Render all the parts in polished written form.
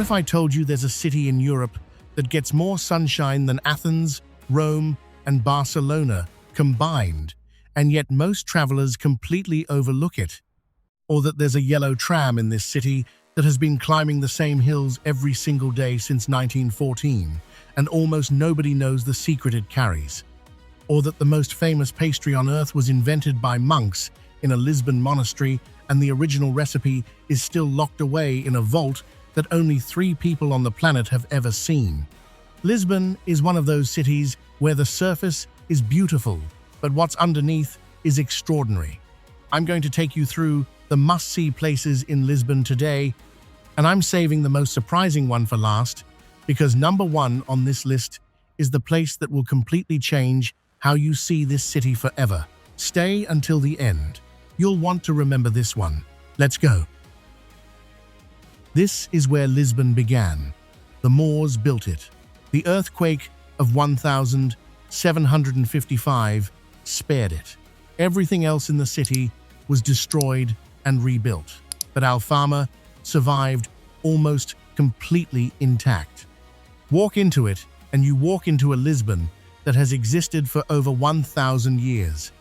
What if I told you there's a city in Europe that gets more sunshine than Athens, Rome, and Barcelona combined, and yet most travelers completely overlook it? Or that there's a yellow tram in this city that has been climbing the same hills every single day since 1914, and almost nobody knows the secret it carries? Or that the most famous pastry on earth was invented by monks in a Lisbon monastery, and the original recipe is still locked away in a vault that only 3 people on the planet have ever seen? Lisbon is one of those cities where the surface is beautiful, but what's underneath is extraordinary. I'm going to take you through the must-see places in Lisbon today, and I'm saving the most surprising one for last, because number 1 on this list is the place that will completely change how you see this city forever. Stay until the end. You'll want to remember this one. Let's go. This is where Lisbon began. The Moors built it. The earthquake of 1755 spared it. Everything else in the city was destroyed and rebuilt, but Alfama survived almost completely intact. Walk into it, and you walk into a Lisbon that has existed for over 1,000 years.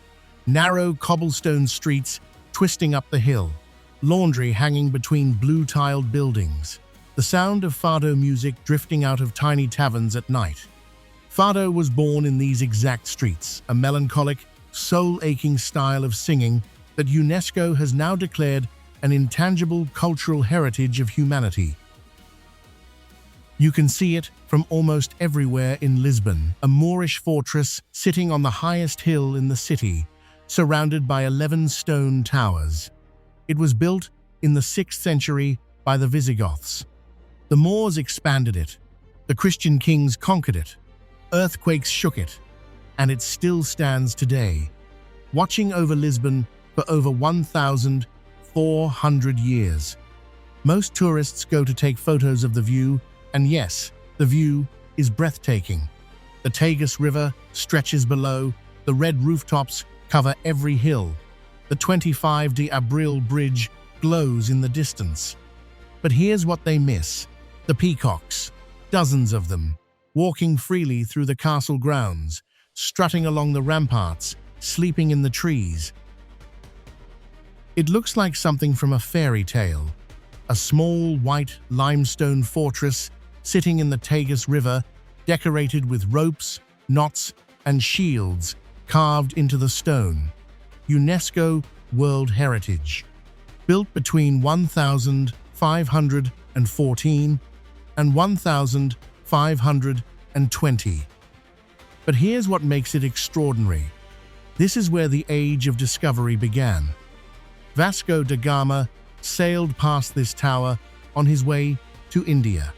Narrow cobblestone streets twisting up the hill, laundry hanging between blue-tiled buildings, the sound of Fado music drifting out of tiny taverns at night. Fado was born in these exact streets, a melancholic, soul-aching style of singing that UNESCO has now declared an intangible cultural heritage of humanity. You can see it from almost everywhere in Lisbon, a Moorish fortress sitting on the highest hill in the city, surrounded by 11 stone towers. It was built in the 6th century by the Visigoths. The Moors expanded it, the Christian kings conquered it, earthquakes shook it, and it still stands today, watching over Lisbon for over 1,400 years. Most tourists go to take photos of the view, and yes, the view is breathtaking. The Tagus River stretches below, the red rooftops cover every hill. The 25 de Abril bridge glows in the distance. But here's what they miss: the peacocks, dozens of them, walking freely through the castle grounds, strutting along the ramparts, sleeping in the trees. It looks like something from a fairy tale. A small white limestone fortress sitting in the Tagus River, decorated with ropes, knots, and shields carved into the stone. UNESCO World Heritage. Built between 1514 and 1520. But here's what makes it extraordinary. This is where the age of discovery began. Vasco da Gama sailed past this tower on his way to India.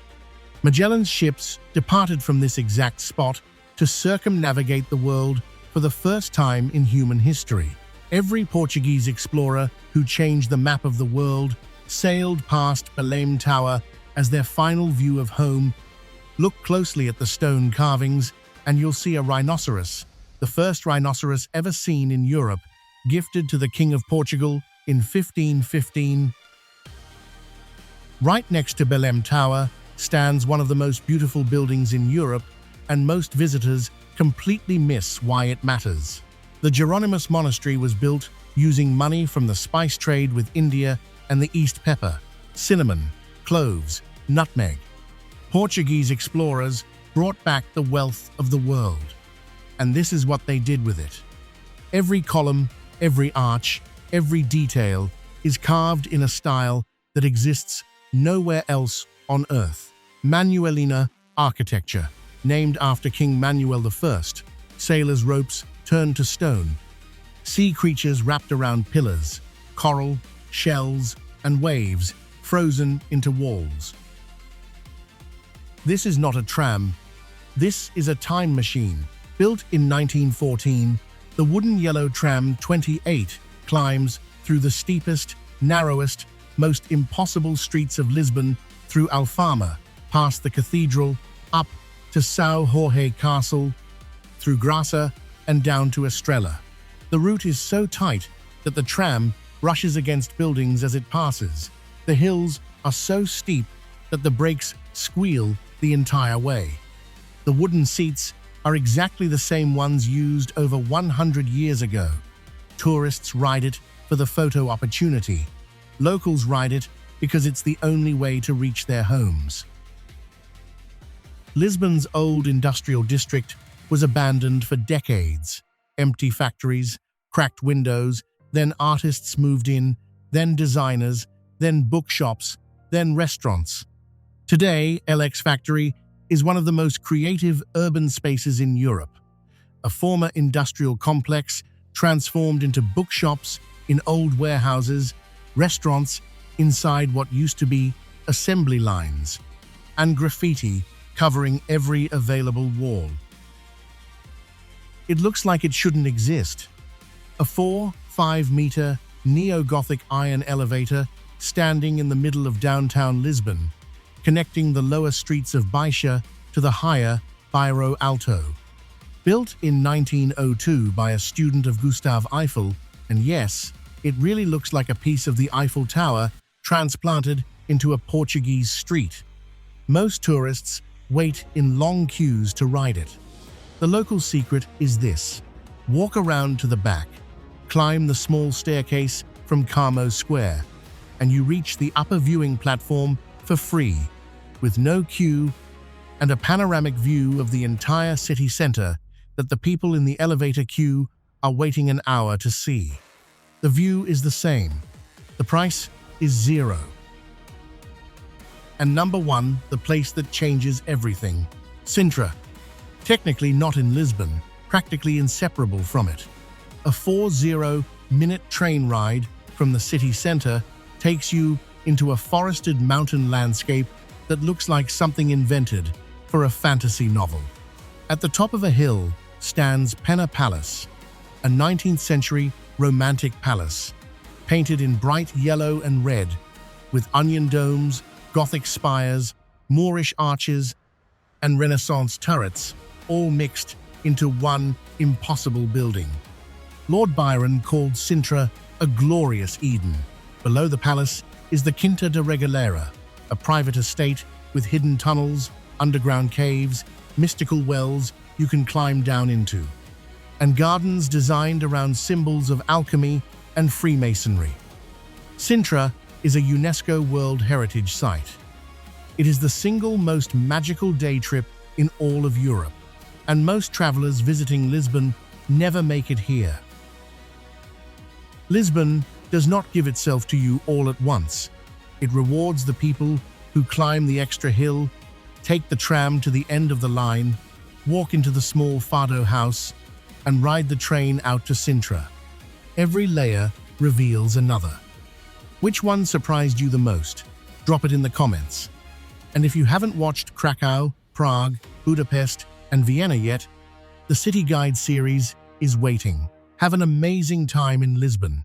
Magellan's ships departed from this exact spot to circumnavigate the world for the first time in human history. Every Portuguese explorer who changed the map of the world sailed past Belém Tower as their final view of home. Look closely at the stone carvings, and you'll see a rhinoceros, the first rhinoceros ever seen in Europe, gifted to the King of Portugal in 1515. Right next to Belém Tower stands one of the most beautiful buildings in Europe, and most visitors completely miss why it matters. The Jerónimos Monastery was built using money from the spice trade with India and the East pepper, cinnamon, cloves, nutmeg. Portuguese explorers brought back the wealth of the world. And this is what they did with it. Every column, every arch, every detail is carved in a style that exists nowhere else on Earth. Manuelina architecture, named after King Manuel I. Sailors' ropes turned to stone. Sea creatures wrapped around pillars, coral, shells, and waves frozen into walls. This is not a tram. This is a time machine. Built in 1914, the wooden yellow tram 28 climbs through the steepest, narrowest, most impossible streets of Lisbon, through Alfama, past the cathedral, up to São Jorge Castle, through Graça, and down to Estrela. The route is so tight that the tram brushes against buildings as it passes. The hills are so steep that the brakes squeal the entire way. The wooden seats are exactly the same ones used over 100 years ago. Tourists ride it for the photo opportunity. Locals ride it because it's the only way to reach their homes. Lisbon's old industrial district was abandoned for decades. Empty factories, cracked windows, then artists moved in, then designers, then bookshops, then restaurants. Today, LX Factory is one of the most creative urban spaces in Europe. A former industrial complex transformed into bookshops in old warehouses, restaurants inside what used to be assembly lines, and graffiti covering every available wall. It looks like it shouldn't exist. A 4-5-meter neo-Gothic iron elevator standing in the middle of downtown Lisbon, connecting the lower streets of Baixa to the higher Bairro Alto. Built in 1902 by a student of Gustave Eiffel, and yes, it really looks like a piece of the Eiffel Tower transplanted into a Portuguese street. Most tourists wait in long queues to ride it. The local secret is this: walk around to the back, climb the small staircase from Carmo Square, and you reach the upper viewing platform for free, with no queue and a panoramic view of the entire city center that the people in the elevator queue are waiting an hour to see. The view is the same. The price is zero. And number one, the place that changes everything: Sintra. Technically not in Lisbon, practically inseparable from it. A 40-minute train ride from the city center takes you into a forested mountain landscape that looks like something invented for a fantasy novel. At the top of a hill stands Pena Palace, a 19th century romantic palace, painted in bright yellow and red, with onion domes, Gothic spires, Moorish arches, and Renaissance turrets, all mixed into one impossible building. Lord Byron called Sintra a glorious Eden. Below the palace is the Quinta de Regalera, a private estate with hidden tunnels, underground caves, mystical wells you can climb down into, and gardens designed around symbols of alchemy and Freemasonry. Sintra is a UNESCO World Heritage Site. It is the single most magical day trip in all of Europe, and most travelers visiting Lisbon never make it here. Lisbon does not give itself to you all at once. It rewards the people who climb the extra hill, take the tram to the end of the line, walk into the small Fado house, and ride the train out to Sintra. Every layer reveals another. Which one surprised you the most? Drop it in the comments. And if you haven't watched Krakow, Prague, Budapest, and Vienna yet, the City Guide series is waiting. Have an amazing time in Lisbon.